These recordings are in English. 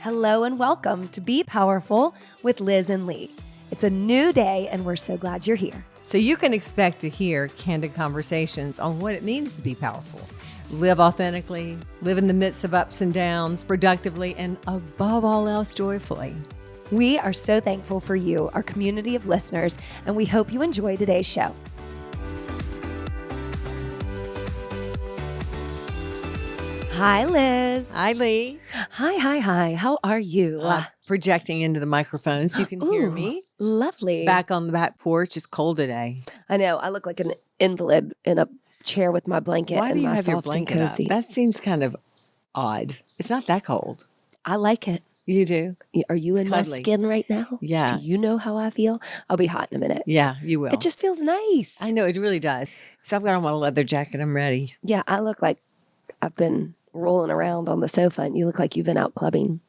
Hello and welcome to Be Powerful with Liz and Lee. It's a new day and we're so glad you're here. So you can expect to hear candid conversations on what it means to be powerful. Live authentically, live in the midst of ups and downs, productively, and above all else, joyfully. We are so thankful for you, our community of listeners, and we hope you enjoy today's show. Hi, Liz. Hi, Lee. Hi. How are you? Projecting into the microphones. You can hear Ooh, me. Lovely. Back on the back porch. It's cold today. I know. I look like an invalid in a chair with my blanket Why do and you my have your soft and blanket up? cozy. That seems kind of odd. It's not that cold. I like it. You do? Are you in cuddly. my skin right now? Yeah. Do you know how I feel? I'll be hot in a minute. Yeah, you will. It just feels nice. I know, it really does. So I've got on my leather jacket. I'm ready. Yeah, I look like I've been rolling around on the sofa and you look like you've been out clubbing.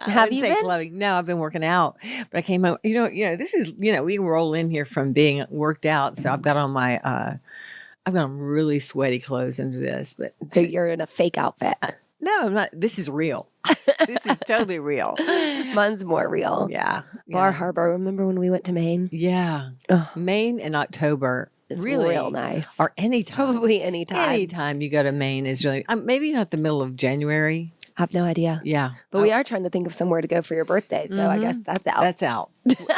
Have you been? Clubbing. No, I've been working out, but I came home. This is, we roll in here from being worked out. So I've got on my, I've got on really sweaty clothes into this, but. So you're in a fake outfit. No, I'm not. This is real. This is totally real. Mine's more real. Yeah. Bar Harbor. Remember when we went to Maine? Yeah. Oh, Maine in October. it's really real nice. Or anytime. Probably anytime. Anytime you go to Maine is really, maybe not the middle of January. I have no idea. Yeah. But we are trying to think of somewhere to go for your birthday. So I guess that's out. That's out.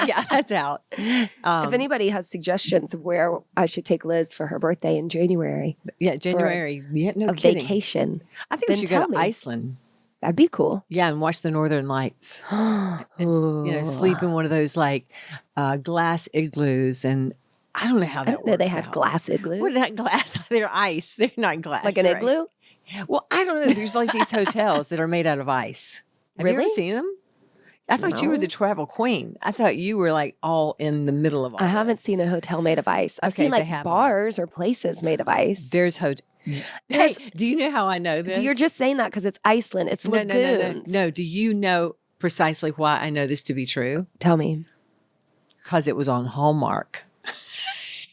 Yeah, that's out. If anybody has suggestions of where I should take Liz for her birthday in January, Yeah, January. Yeah, no a kidding. vacation, I think we then should go tell to me. Iceland. that'd be cool. Yeah, and watch the Northern Lights. Sleep in one of those like glass igloos, and I don't know how that I didn't know they works had out. glass igloos. What is that glass? They're ice. They're not glass. Like an You're right. igloo? Well, I don't know. There's like these hotels that are made out of ice. Have you ever Really? seen them? I thought you were No. the travel queen. I thought you were like all in the middle of all I haven't this. seen a hotel made of ice. I've Okay, seen they like have 'em. bars or places made of ice. There's hotel. Hey, There's- do you know how I know this? You're just saying that because it's Iceland. It's no. lagoons. No, do you know precisely why I know this to be true? Tell me. Because it was on Hallmark.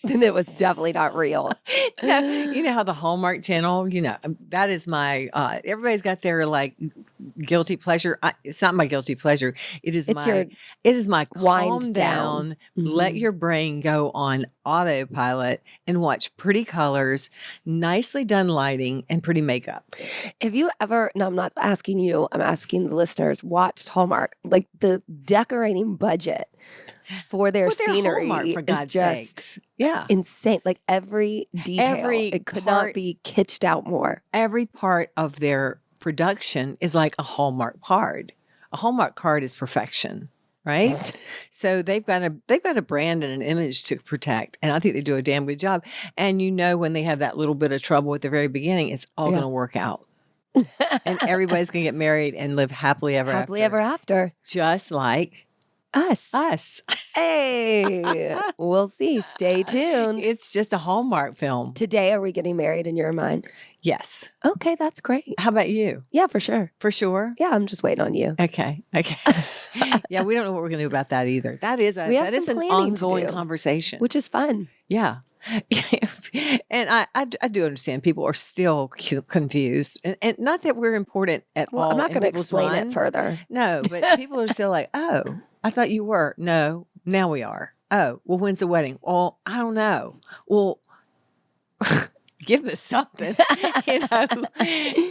Then it was definitely not real. No, you know how the Hallmark Channel, that is my, everybody's got their like guilty pleasure. It's not my guilty pleasure. It is my wind calm down. down, let your brain go on autopilot and watch pretty colors, nicely done lighting, and pretty makeup. Have you ever, no, I'm not asking you, I'm asking the listeners, watched Hallmark? Like the decorating budget for their Well, they're scenery Hallmark, for is God's just sakes. Yeah. insane. Like every detail, it could not be kitsched out more. Every part of their production is like a Hallmark card. A Hallmark card is perfection, right? So they've got a brand and an image to protect, and I think they do a damn good job. And when they have that little bit of trouble at the very beginning, it's all going to work out, and everybody's going to get married and live happily ever after. just like Us. Hey, we'll see. Stay tuned. It's just a Hallmark film. Today, are we getting married in your mind? Yes. Okay, that's great. How about you? Yeah, for sure. For sure. Yeah, I'm just waiting on you. Okay. Yeah, we don't know what we're going to do about that either. That is We have an some planning to ongoing do. conversation. Which is fun. Yeah. And I do understand people are still confused. And not that we're important at all. I'm not in going to people's explain minds. it further. No, but people are still like, oh, I thought you were. No, now we are. Oh, well, when's the wedding? Well, I don't know. Well, give us something,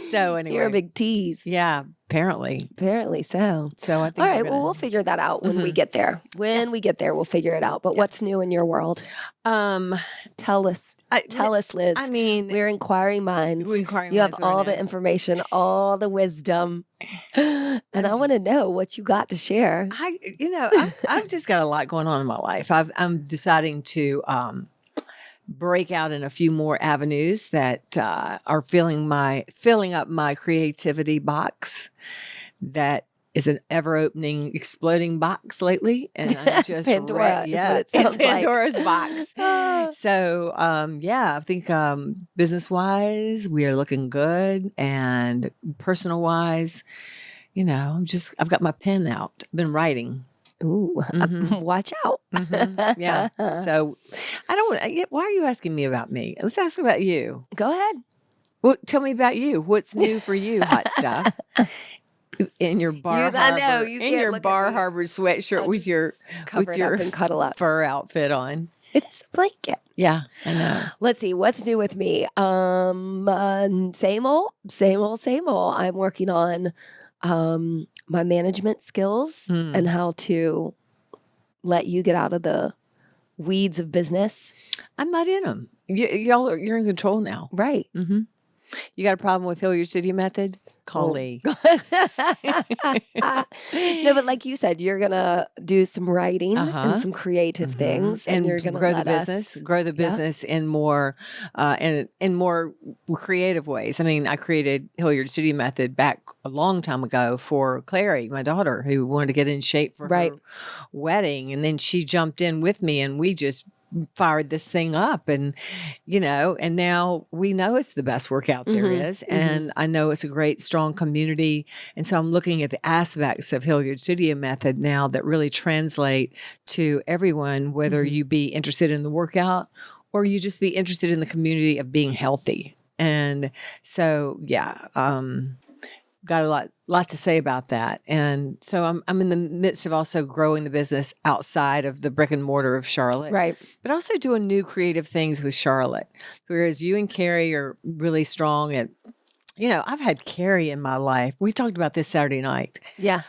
So anyway. You're a big tease. Yeah, apparently. Apparently so. So I think All right, well, we'll figure that out when we get there. When we get there, we'll figure it out. But what's new in your world? Tell us. Tell us, Liz. I mean, we're inquiring minds. We're inquiring you have minds right all now. the information, all the wisdom. And I want to know what you got to share. I've just got a lot going on in my life. I'm deciding to break out in a few more avenues that are filling up my creativity box. That is an ever-opening, exploding box lately, and I'm just Pandora is what it it's sounds like. Pandora's box. So, I think business-wise, we are looking good, and personal-wise, I've got my pen out. I've been writing. Ooh, watch out. Yeah. So, why are you asking me about me? Let's ask about you. Go ahead. Well, tell me about you. What's new for you, hot stuff? in your Bar I Harbor, know, you in can't your look at Bar me. Harbor sweatshirt I'll with just your cover it up and cuddle up. fur outfit on. It's a blanket. Yeah, I know. Let's see what's new with me. Same old, same old, same old. I'm working on my management skills and how to let you get out of the weeds of business. I'm not in them. You're in control now. Right. Mm-hmm. You got a problem with Hilliard Studio Method? Call Lee. No, but like you said, you're gonna do some writing and some creative things, and you're gonna grow the business in more in more creative ways. I mean, I created Hilliard Studio Method back a long time ago for Clary, my daughter, who wanted to get in shape for her wedding, and then she jumped in with me, and we just fired this thing up, and and now we know it's the best workout there is, and I know it's a great strong community, and so I'm looking at the aspects of Hilliard Studio Method now that really translate to everyone, whether you be interested in the workout or you just be interested in the community of being healthy. And so got a lot to say about that. And so I'm in the midst of also growing the business outside of the brick and mortar of Charlotte. Right. But also doing new creative things with Charlotte. Whereas you and Carrie are really strong at, I've had Carrie in my life. We talked about this Saturday night. Yeah.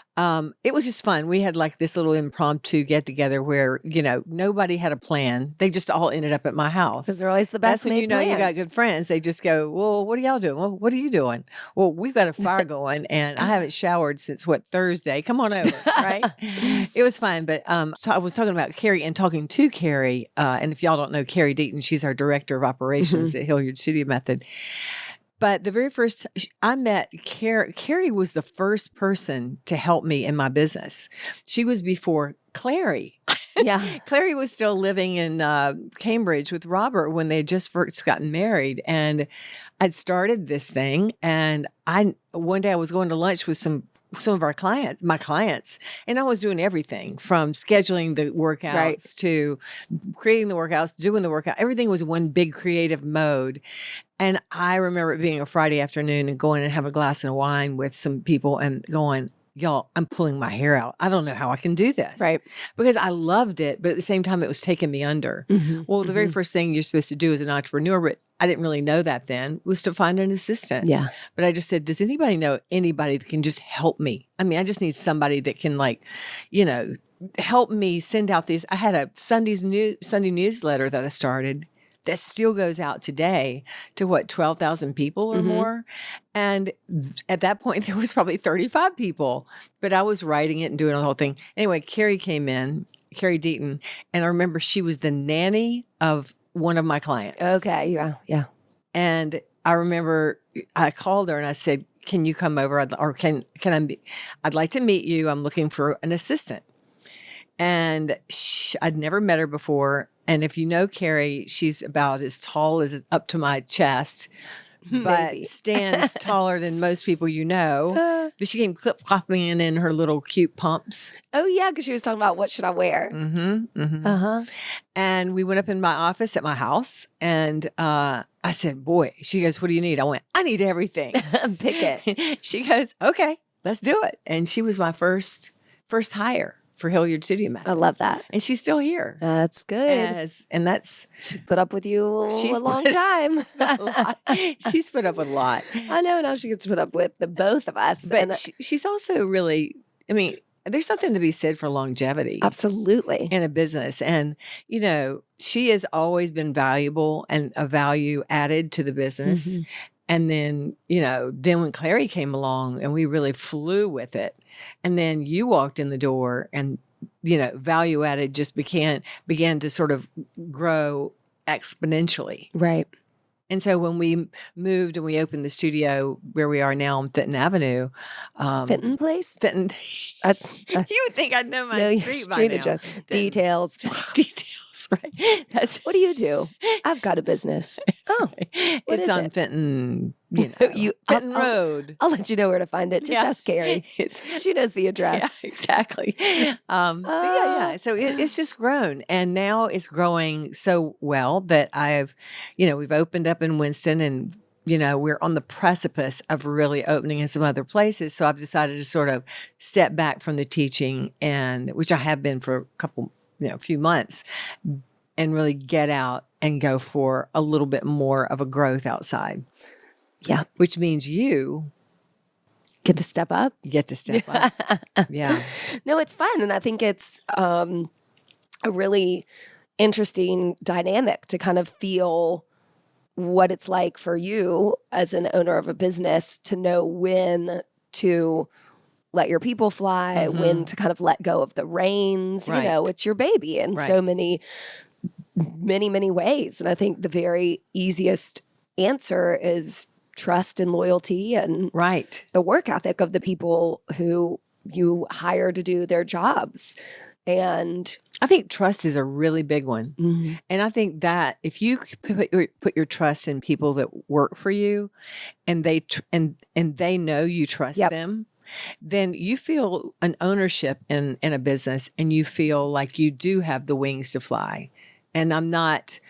It was just fun. We had like this little impromptu get together where, nobody had a plan. They just all ended up at my house. Because they're always the best. That's when you got good friends. They just go, well, what are y'all doing? Well, what are you doing? Well, we've got a fire going and I haven't showered since Thursday. Come on over, right? It was fun. But I was talking about Carrie and talking to Carrie. And if y'all don't know Carrie Deaton, she's our director of operations at Hilliard Studio Method. But the very first I met Carrie was the first person to help me in my business. She was before Clary. Yeah. Clary was still living in Cambridge with Robert when they had just first gotten married. And I'd started this thing. And one day I was going to lunch with some of my clients, and I was doing everything from scheduling the workouts to creating the workouts, doing the workout. Everything was one big creative mode. And I remember it being a Friday afternoon and going and having a glass of wine with some people and going, y'all, I'm pulling my hair out. I don't know how I can do this. Right. Because I loved it, but at the same time, it was taking me under. Well, the very first thing you're supposed to do as an entrepreneur, but I didn't really know that then, was to find an assistant. Yeah. But I just said, does anybody know anybody that can just help me? I mean, I just need somebody that can help me send out these. I had a Sunday newsletter that I started that still goes out today to 12,000 people or more. And at that point, there was probably 35 people, but I was writing it and doing the whole thing. Anyway, Carrie came in, Carrie Deaton, and I remember she was the nanny of one of my clients. Okay. Yeah. Yeah. And I remember I called her and I said, can you come over? I'd like to meet you. I'm looking for an assistant. And I'd never met her before. And if you know Carrie, she's about as tall as up to my chest, but stands taller than most people you know. But she came clip-clopping in her little cute pumps. Oh, yeah, because she was talking about what should I wear. And we went up in my office at my house, and I said, boy, she goes, what do you need? I went, I need everything. Pick it. She goes, okay, let's do it. And she was my first hire for Hilliard Studio Method. I love that. And she's still here. That's good. She's put up with you a long time. A lot. She's put up with a lot. I know. Now she gets to put up with the both of us. But she's also really, I mean, there's something to be said for longevity. Absolutely. In a business. And, she has always been valuable and a value added to the business. And then, then when Clary came along and we really flew with it, and then you walked in the door and, value added just began to sort of grow exponentially. Right. And so when we moved and we opened the studio where we are now on Fenton Avenue. Fenton Place? Fenton. That's you would think I'd know my street by now. Address. Details. Details, right. What do you do? I've got a business. Right. It's on Fenton, Fenton Road. I'll let you know where to find it. Just ask Carrie. She knows the address. Yeah, exactly. But yeah. So it's just grown. And now it's growing so well that we've opened up in Winston and we're on the precipice of really opening in some other places. So I've decided to sort of step back from the teaching, and which I have been for a few months, and really get out and go for a little bit more of a growth outside. Yeah. Which means you get to step up. Yeah. No, it's fun. And I think it's a really interesting dynamic to kind of feel what it's like for you as an owner of a business to know when to let your people fly, when to kind of let go of the reins. Right. It's your baby in so many ways. And I think the very easiest answer is trust and loyalty and the work ethic of the people who you hire to do their jobs. And I think trust is a really big one. Mm-hmm. And I think that if you put your trust in people that work for you, and they know you trust them, then you feel an ownership in a business, and you feel like you do have the wings to fly. And I'm not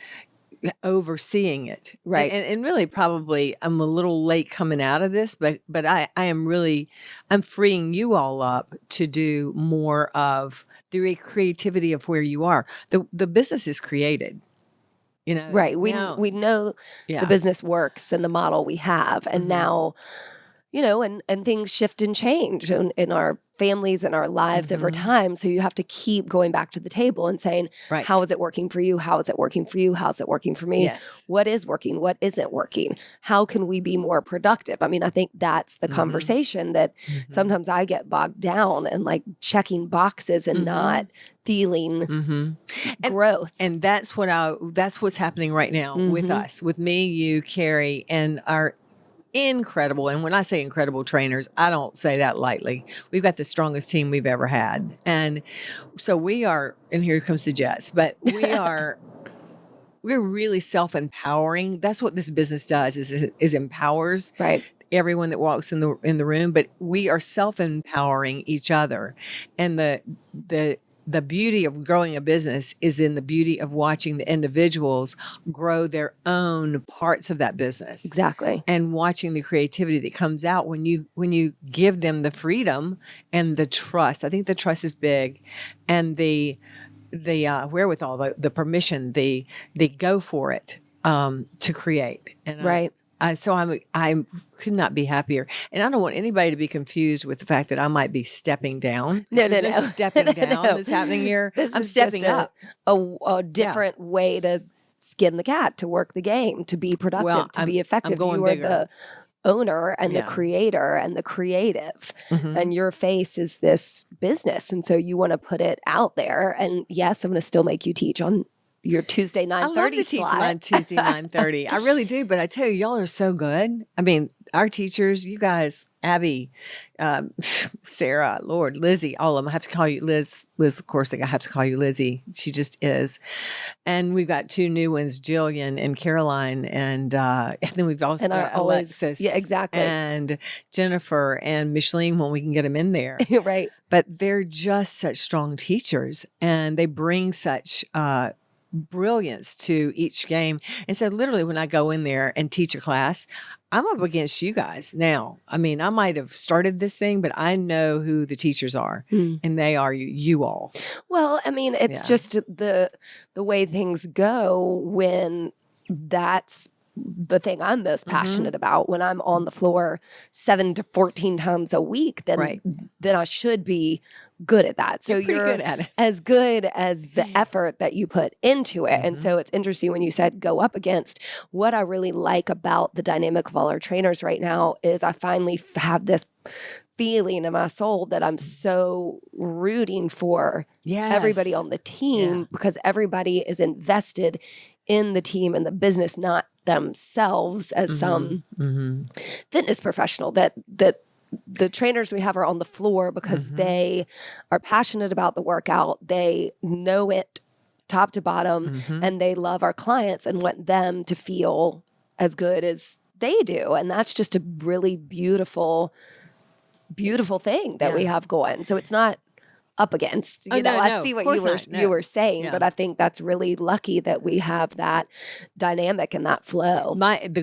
overseeing it. Right. And really probably I'm a little late coming out of this, but I'm freeing you all up to do more of the creativity of where you are. The business is created. Right. We know the business works and the model we have. And now, and things shift and change in our families and our lives over time. So you have to keep going back to the table and saying, how is it working for you? How is it working for you? How's it working for me? Yes. What is working? What isn't working? How can we be more productive? I mean, I think that's the conversation that sometimes I get bogged down and like checking boxes and not feeling growth. And that's what's happening right now with us, with me, you, Carrie, and our incredible, and when I say incredible trainers, I don't say that lightly. We've got the strongest team we've ever had. And so we are, and here comes the jets, but we're really self-empowering. That's what this business does is empowers everyone that walks in the room, but we are self-empowering each other. And the beauty of growing a business is in the beauty of watching the individuals grow their own parts of that business. Exactly. And watching the creativity that comes out when you give them the freedom and the trust. I think the trust is big, and the wherewithal, the permission, they go for it to create. And so I could not be happier, and I don't want anybody to be confused with the fact that I might be stepping down. No. Stepping down that's happening here. I'm stepping up. A different way to skin the cat, to work the game, to be productive, to be effective. You are the owner and the creator and the creative, and your face is this business, and so you want to put it out there. And yes, I'm going to still make you teach on your Tuesday 9:30 slot. I love to teach on Tuesday 9:30. I really do, but I tell you, y'all are so good. I mean, our teachers, you guys, Abby, Sarah, Lord, Lizzie, all of them. I have to call you Liz. Liz, of course, I have to call you Lizzie. She just is. And we've got two new ones, Jillian and Caroline, and then we've also got Alexis, exactly, and Jennifer and Micheline when we can get them in there, right? But they're just such strong teachers, and they bring such brilliance to each game. And so literally when I go in there and teach a class, I'm up against you guys now. I mean, I might have started this thing, but I know who the teachers are, and they are you all. Well, I mean, it's just the way things go when that's the thing I'm most passionate about. When I'm on the floor 7 to 14 times a week, then I should be good at that. So you're good at it. As good as the effort that you put into it. And so it's interesting when you said go up against. What I really like about the dynamic of all our trainers right now is I finally have this feeling in my soul that I'm so rooting for everybody on the team, because everybody is invested in the team and the business, not themselves as some fitness professional. That the trainers we have are on the floor because they are passionate about the workout. They know it top to bottom, and they love our clients and want them to feel as good as they do. And that's just a really beautiful thing that we have going. So it's not up against. You Oh, know, no, I no, see of what course you were not. No. you were saying, Yeah. but I think that's really lucky that we have that dynamic and that flow. The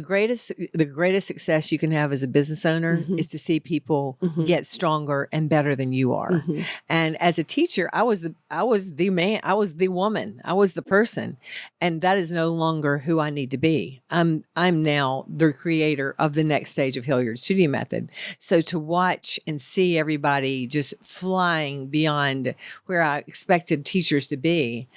greatest success you can have as a business owner is to see people get stronger and better than you are. And as a teacher, I was the man, I was the woman, I was the person, and that is no longer who I need to be. I'm now the creator of the next stage of Hilliard Studio Method. So to watch and see everybody just flying beyond where I expected teachers to be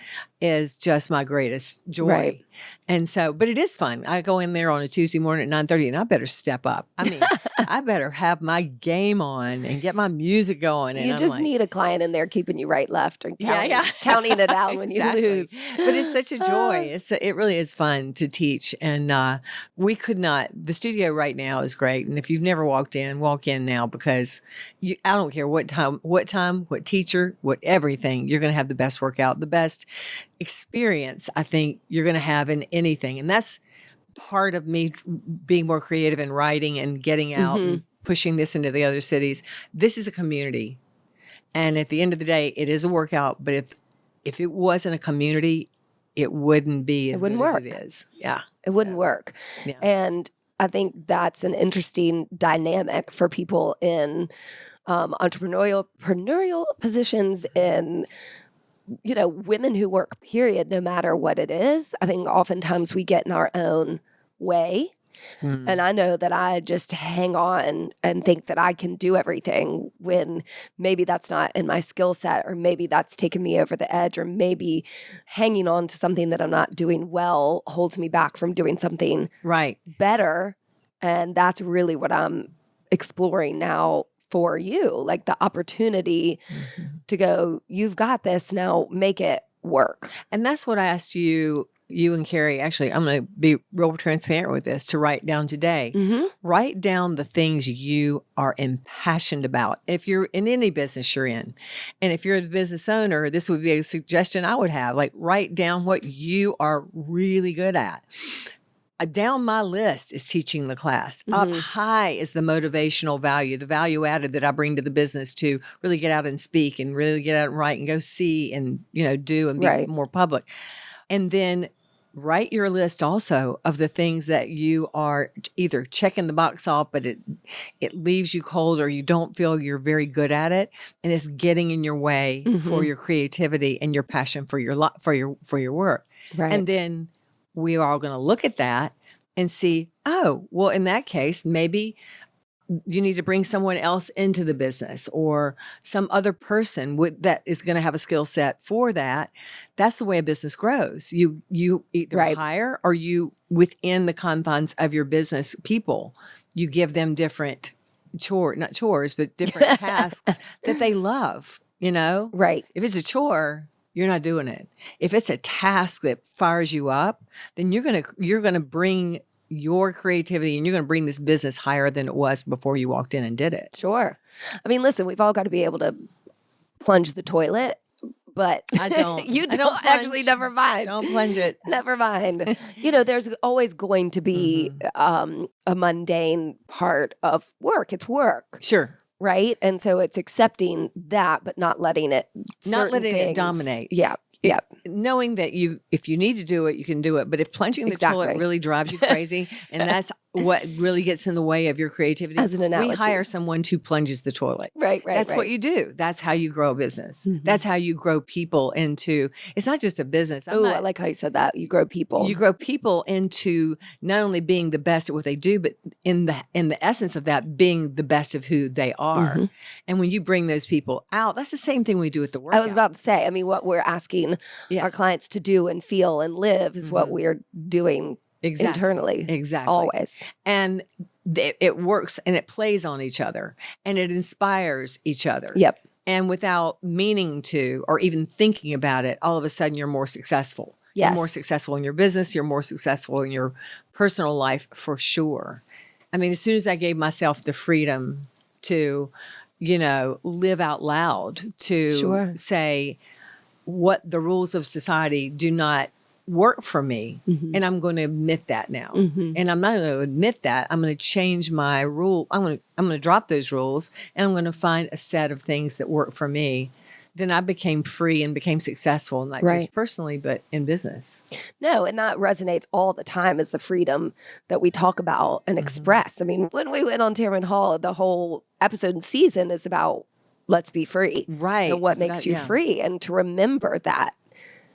is just my greatest joy. Right. And so, but it is fun. I go in there on a Tuesday morning at 9:30 and I better step up. I mean, I better have my game on and get my music going. And You I'm just like, need a client in there keeping you right, left, and Yeah. counting it down when Exactly. you lose. But it's such a joy. It really is fun to teach. And we could not, the studio right now is great. And if you've never walk in now, because I don't care what time, what teacher, what everything, you're going to have the best workout, the best experience I think you're going to have in anything. And that's part of me being more creative in writing and getting out and pushing this into the other cities. This is a community. And at the end of the day, it is a workout, but if it wasn't a community, it wouldn't be as good as it is. Yeah. It wouldn't work. Yeah. And I think that's an interesting dynamic for people in entrepreneurial positions, in women who work, period, no matter what it is. I think oftentimes we get in our own way. And I know that I just hang on and think that I can do everything when maybe that's not in my skill set, or maybe that's taken me over the edge, or maybe hanging on to something that I'm not doing well holds me back from doing something better. And that's really what I'm exploring now for you, like the opportunity to go, you've got this, now make it work. And that's what I asked you and Carrie, actually, I'm going to be real transparent with this, to write down today. Write down the things you are impassioned about. If you're in any business you're in, and if you're the business owner, this would be a suggestion I would have, like write down what you are really good at. Down my list is teaching the class. Up high is the motivational value, the value added that I bring to the business to really get out and speak and really get out and write and go see and, do and be more public. And then write your list also of the things that you are either checking the box off, but it leaves you cold, or you don't feel you're very good at it, and it's getting in your way for your creativity and your passion for your work. Right. And then we are all going to look at that and see, oh, well, in that case, maybe you need to bring someone else into the business, or some other person that is going to have a skill set for that. That's the way a business grows. You either hire, or you, within the confines of your business people, you give them different not chores, but different tasks that they love, Right. If it's a chore, you're not doing it. If it's a task that fires you up, then you're going to bring your creativity, and you're going to bring this business higher than it was before you walked in and did it. Sure. I mean, listen, we've all got to be able to plunge the toilet, but I don't. You I don't actually, never mind. Don't plunge it. Never mind. There's always going to be a mundane part of work. It's work. Sure. Right? And so it's accepting that, but not letting it dominate. Yeah. Yeah. Knowing that if you need to do it, you can do it. But if plunging the toilet really drives you crazy, and that's what really gets in the way of your creativity, as an analogy, we hire someone who plunges the toilet. Right. That's what you do. That's how you grow a business. That's how you grow people into, it's not just a business. I like how you said that. You grow people. You grow people into not only being the best at what they do, but in the essence of that, being the best of who they are. And when you bring those people out, that's the same thing we do with the workout. I was about to say, I mean, what we're asking our clients to do and feel and live is what we're doing internally. Exactly. Always. And it works, and it plays on each other, and it inspires each other. Yep. And without meaning to, or even thinking about it, all of a sudden you're more successful. Yes. You're more successful in your business. You're more successful in your personal life, for sure. I mean, as soon as I gave myself the freedom to, live out loud, to say what the rules of society do not work for me. And I'm going to admit that now. And I'm not going to admit that. I'm going to change my rule. I'm going to drop those rules, and I'm going to find a set of things that work for me then I became free and became successful, not Right. just personally, but in business. No, and that resonates all the time as the freedom that we talk about and express. I mean, when we went on Tamron Hall, the whole episode and season is about let's be free. Right. And what makes you free. And to remember that.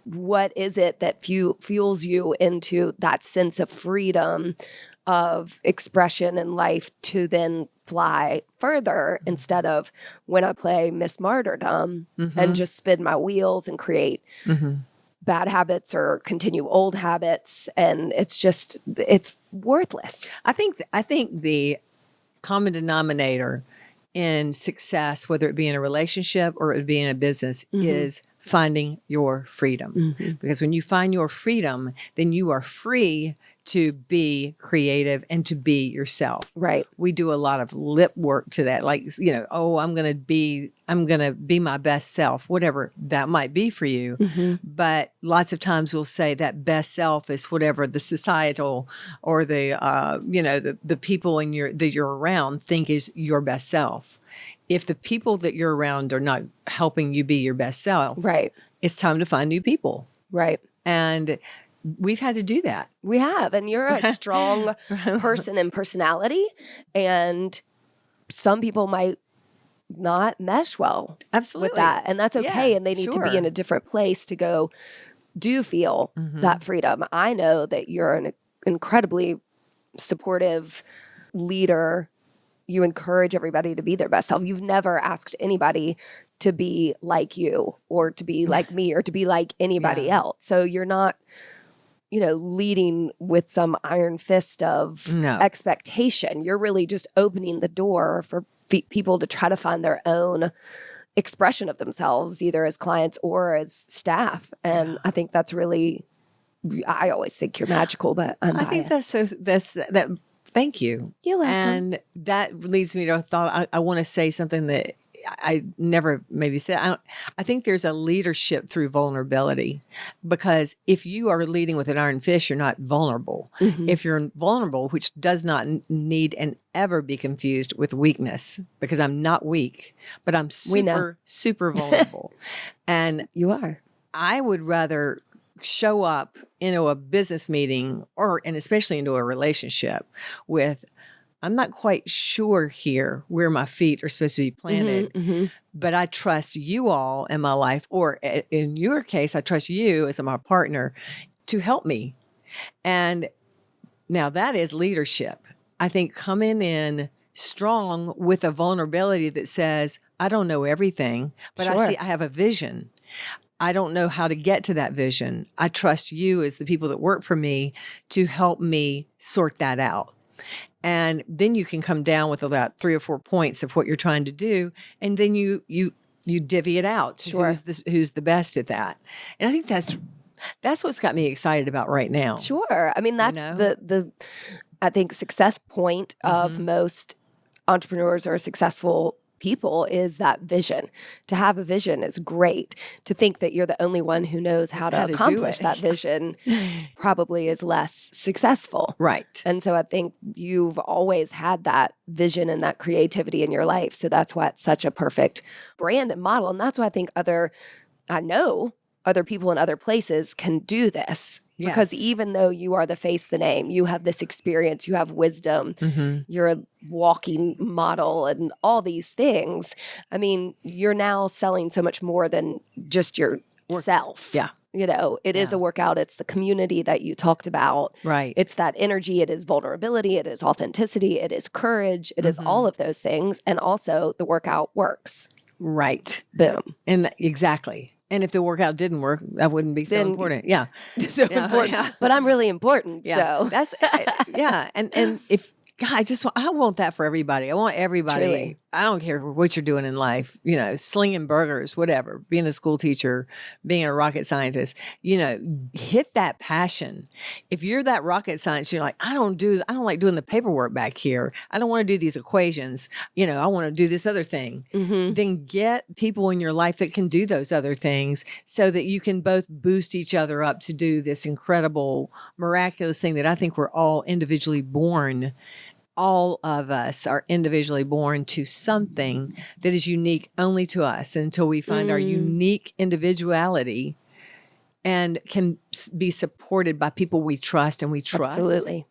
What is it that fuels you into that sense of freedom, of expression in life to then fly further instead of when I play Miss Martyrdom and just spin my wheels and create bad habits or continue old habits. And it's worthless. I think the common denominator in success, whether it be in a relationship or it be in a business, is finding your freedom. Because when you find your freedom, then you are free to be creative and to be yourself. Right. We do a lot of lip work to that. Like, oh, I'm going to be my best self, whatever that might be for you. But lots of times we'll say that best self is whatever the societal or the people that you're around think is your best self. If the people that you're around are not helping you be your best self, right, it's time to find new people. Right. And we've had to do that. We have. And you're a strong person and personality. And some people might not mesh well with that. And that's okay. Yeah, and they need to be in a different place to go feel that freedom. I know that you're an incredibly supportive leader. You encourage everybody to be their best self. You've never asked anybody to be like you or to be like me or to be like anybody else. So you're not, leading with some iron fist of expectation. You're really just opening the door for people to try to find their own expression of themselves, either as clients or as staff. And I think that's really, I always think you're magical, but I'm biased. I think thank you. You're welcome. And that leads me to a thought. I want to say something that I never maybe said. I think there's a leadership through vulnerability, because if you are leading with an iron fist, you're not vulnerable. If you're vulnerable, which does not need and ever be confused with weakness, because I'm not weak, but I'm super vulnerable. And you are. I would rather show up into a business meeting and especially into a relationship with, I'm not quite sure here where my feet are supposed to be planted, but I trust you all in my life, or in your case, I trust you as my partner to help me. And now that is leadership. I think coming in strong with a vulnerability that says, I don't know everything, but I have a vision. I don't know how to get to that vision. I trust you as the people that work for me to help me sort that out. And then you can come down with about 3 or 4 points of what you're trying to do. And then you divvy it out. Sure. Who's the best at that. And I think that's what's got me excited about right now. Sure. I mean, that's the I think success point of most entrepreneurs or successful people is that vision. To have a vision is great. To think that you're the only one who knows how to accomplish that vision probably is less successful. Right. And so I think you've always had that vision and that creativity in your life. So that's why it's such a perfect brand and model. And that's why I think I know other people in other places can do this. Yes. Because even though you are the face, the name, you have this experience, you have wisdom, you're a walking model and all these things. I mean, you're now selling so much more than just yourself. Yeah. It is a workout. It's the community that you talked about. Right. It's that energy. It is vulnerability. It is authenticity. It is courage. It is all of those things. And also the workout works. Right. Boom. And exactly. And if the workout didn't work, that wouldn't be so important. Yeah. So important. Yeah. But I'm really important. Yeah. So that's, And if, God, I want that for everybody. I want everybody. Truly. I don't care what you're doing in life, slinging burgers, whatever, being a school teacher, being a rocket scientist, hit that passion. If you're that rocket scientist, you're like, I don't like doing the paperwork back here. I don't want to do these equations. I want to do this other thing. Then get people in your life that can do those other things so that you can both boost each other up to do this incredible, miraculous thing that I think we're all individually born all of us are individually born to something that is unique only to us until we find our unique individuality and can be supported by people we trust and we trust. Absolutely.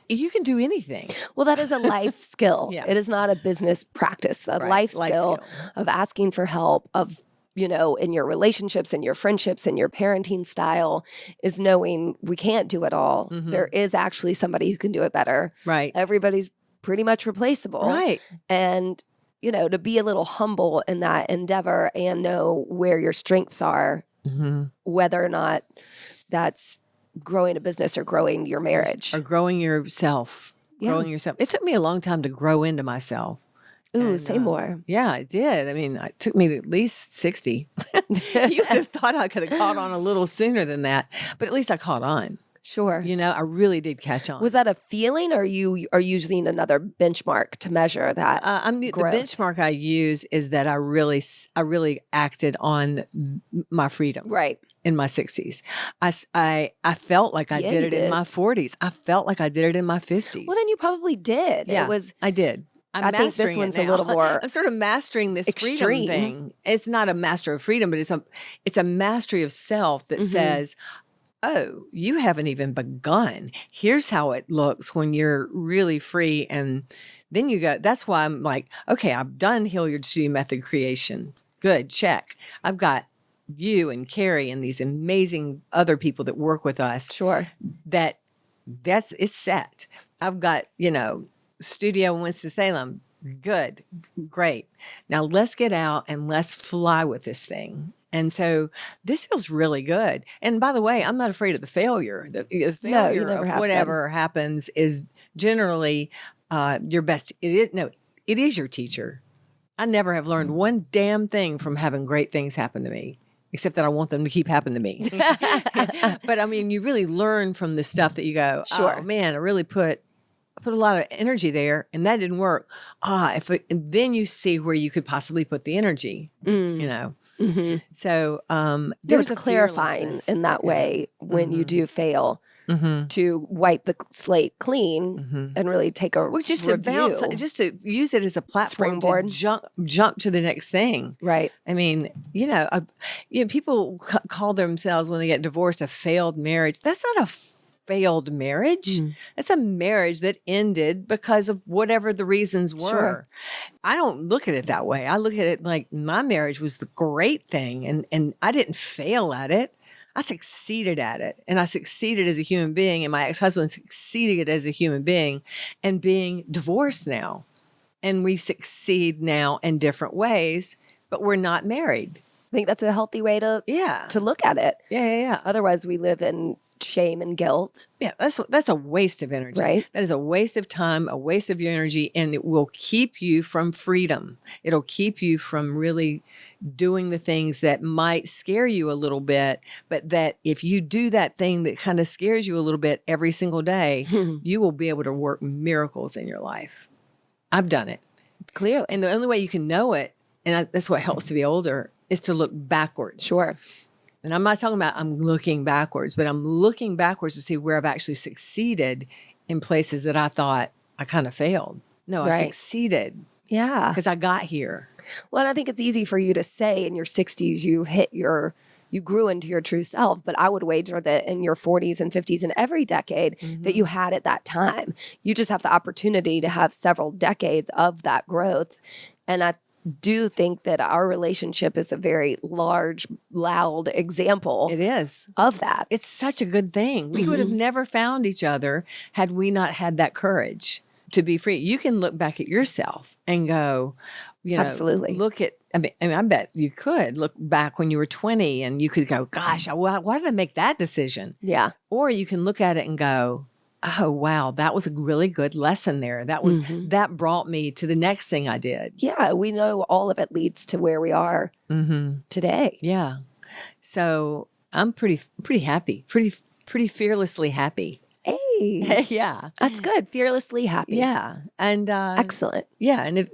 You can do anything. Well, that is a life skill. Yeah. It is not a business practice. A life skill of asking for help, of, you know, in your relationships and your friendships and your parenting style, is knowing we can't do it all. There is actually somebody who can do it better. Right. Everybody's pretty much replaceable. Right. And, you know, to be a little humble in that endeavor and know where your strengths are, whether or not that's growing a business or growing your marriage. Or growing yourself. Growing yourself. It took me a long time to grow into myself. Ooh, say more. Yeah, it did. I mean, it took me at least 60. You could have thought I could have caught on a little sooner than that, but at least I caught on. Sure. You know, I really did catch on. Was that a feeling, or you are using another benchmark to measure that? The benchmark I use is that I really acted on my freedom. Right. In my 60s. I felt like I did it in my 40s. I felt like I did it in my 50s. Well, then you probably did. Yeah, I did. I think this one's a little more I'm sort of mastering this extreme. freedom thing. It's not a master of freedom, but it's a mastery of self that says, oh, you haven't even begun. Here's how it looks when you're really free. And then you go, that's why I'm like, okay, I've done Hilliard Studio Method creation. Good, check. I've got you and Carrie and these amazing other people that work with us. Sure. It's set. I've got, studio in Winston-Salem. Good. Great. Now let's get out and let's fly with this thing. And so this feels really good. And by the way, I'm not afraid of the failure. The failure of whatever happens is generally your best. It is your teacher. I never have learned one damn thing from having great things happen to me, except that I want them to keep happening to me. But I mean, you really learn from the stuff that you go, oh man, I really put a lot of energy there and that didn't work. And then you see where you could possibly put the energy, So there's clarifying in that way when you do fail. To wipe the slate clean and really take a just review. To bounce, just to use it as a platform springboard, to jump to the next thing. Right. I mean, people call themselves when they get divorced a failed marriage. That's not a failed marriage. That's a marriage that ended because of whatever the reasons were. Sure. I don't look at it that way. I look at it like my marriage was the great thing, and I didn't fail at it. I succeeded at it, and I succeeded as a human being, and my ex-husband succeeded as a human being, and being divorced now. And we succeed now in different ways, but we're not married. I think that's a healthy way to look at it. Yeah. Otherwise, we live in shame and guilt. Yeah, that's a waste of energy. Right. That is a waste of time, a waste of your energy, and it will keep you from freedom. It'll keep you from really doing the things that might scare you a little bit, but that if you do that thing that kind of scares you a little bit every single day, you will be able to work miracles in your life. I've done it. Clearly. And the only way you can know it, and that's what helps to be older, is to look backwards. Sure. And I'm not talking about I'm looking backwards, but I'm looking backwards to see where I've actually succeeded in places that I thought I kind of failed. No, I succeeded. Yeah. Because I got here. Well, and I think it's easy for you to say in your 60s you grew into your true self, but I would wager that in your 40s and 50s and every decade that you had at that time. You just have the opportunity to have several decades of that growth. And I do think that our relationship is a very large, loud example. It is. Of that. It's such a good thing. We would have never found each other had we not had that courage to be free. You can look back at yourself and go, absolutely. Look at, I bet you could look back when you were 20 and you could go, gosh, why did I make that decision? Yeah. Or you can look at it and go, oh, wow, that was a really good lesson there. That was that brought me to the next thing I did. Yeah, we know all of it leads to where we are today. Yeah. So I'm pretty happy, pretty fearlessly happy. Hey. Yeah. That's good. Fearlessly happy. Yeah. And excellent. Yeah. And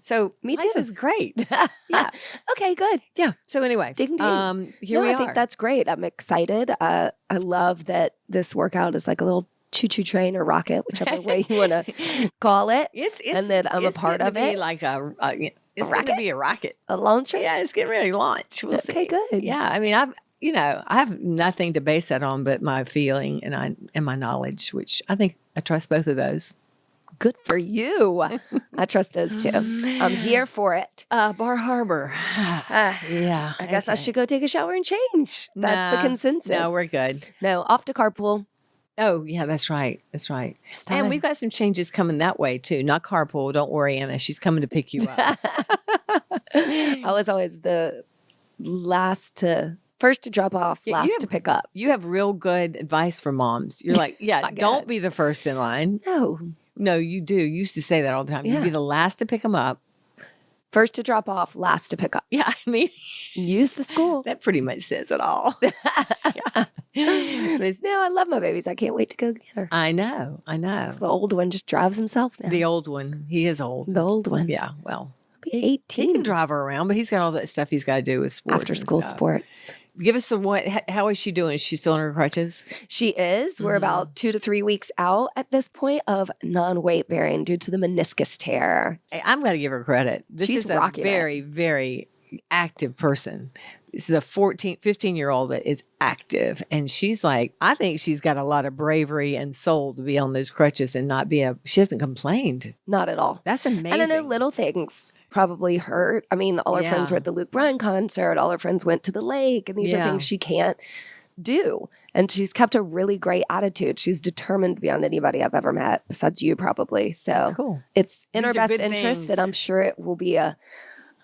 so me too. Life is great. Yeah. Okay, good. Yeah. So anyway, ding, ding. Here we are. I think that's great. I'm excited. I love that this workout is like a little choo-choo train or rocket, whichever way you want to call it. And that I'm a part of it. Like it's going to be a rocket. A launcher? Yeah, it's getting ready to launch. We'll see. Okay, good. Yeah, I mean, I have nothing to base that on but my feeling and my knowledge, which I think I trust both of those. Good for you. I trust those too. I'm here for it. Bar Harbor. Yeah. I guess I should go take a shower and change. That's the consensus. No, we're good. No, off to carpool. Oh, yeah, that's right. That's right. time. And we've got some changes coming that way too. Not carpool. Don't worry, Anna. She's coming to pick you up. I was always the first to drop off, last to pick up. You have real good advice for moms. You're like, yeah, don't be the first in line. No, you do. You used to say that all the time. You'd be the last to pick them up. First to drop off, last to pick up. Yeah, I mean, use the school. That pretty much says it all. No, I love my babies. I can't wait to go get her. I know. The old one just drives himself now. The old one. He is old. The old one. Yeah, well. He'll be 18. He can drive her around, but he's got all that stuff he's got to do with sports. After school sports. Give us how is she doing? Is she still on her crutches? She is. We're about 2 to 3 weeks out at this point of non-weight bearing due to the meniscus tear. I'm going to give her credit. She's a very, very active person. This is a 15-year-old that is active. And she's like, I think she's got a lot of bravery and soul to be on those crutches and she hasn't complained. Not at all. That's amazing. And I know little things probably hurt. I mean, all her friends were at the Luke Bryan concert. All her friends went to the lake. And these are things she can't do. And she's kept a really great attitude. She's determined beyond anybody I've ever met, besides you probably. So that's cool. It's in her best interest. And I'm sure it will be a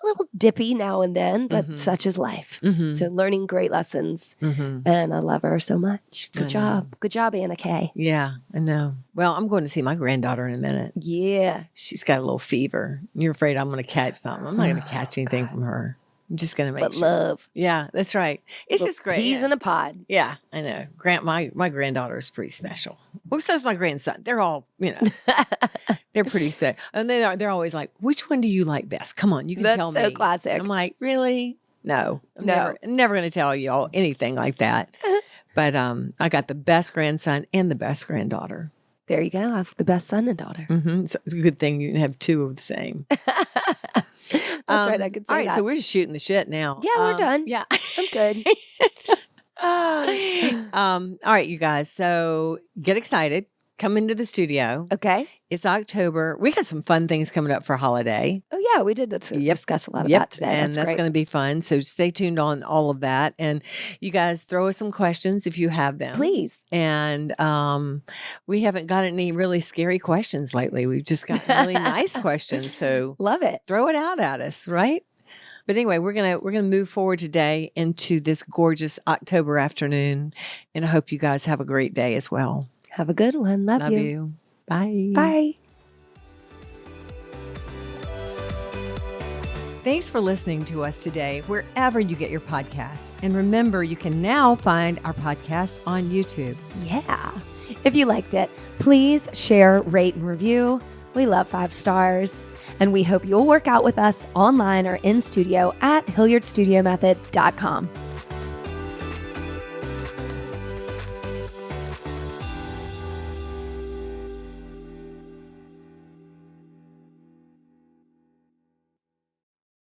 little dippy now and then, but such is life. So learning great lessons. And I love her so much. Good job. Good job, Anna Kay. Yeah, I know. Well, I'm going to see my granddaughter in a minute. Yeah. She's got a little fever. You're afraid I'm going to catch something. I'm not going to catch anything from her. I'm just going to make sure. Love. Yeah, that's right. It's just great. He's in a pod. Yeah, I know. My granddaughter is pretty special. Well, so is my grandson. They're all, they're pretty sick. And they're always like, which one do you like best? Come on, you can tell me. That's so classic. And I'm like, really? No. I'm never going to tell you all anything like that. But I got the best grandson and the best granddaughter. There you go. I have the best son and daughter. So it's a good thing you can have two of the same. That's right. I could say all right, that. So we're just shooting the shit now. Yeah, we're done. Yeah. I'm good. All right, you guys. So get excited. Come into the studio. Okay. It's October. We got some fun things coming up for holiday. Oh, yeah. We did discuss a lot of that today. And that's going to be fun. So stay tuned on all of that. And you guys throw us some questions if you have them. Please. And we haven't got any really scary questions lately. We've just got really nice questions. So love it. Throw it out at us, right? But anyway, we're gonna move forward today into this gorgeous October afternoon. And I hope you guys have a great day as well. Have a good one. Love you. Bye. Bye. Thanks for listening to us today, wherever you get your podcasts. And remember, you can now find our podcast on YouTube. Yeah. If you liked it, please share, rate, and review. We love 5 stars. And we hope you'll work out with us online or in studio at HilliardStudioMethod.com.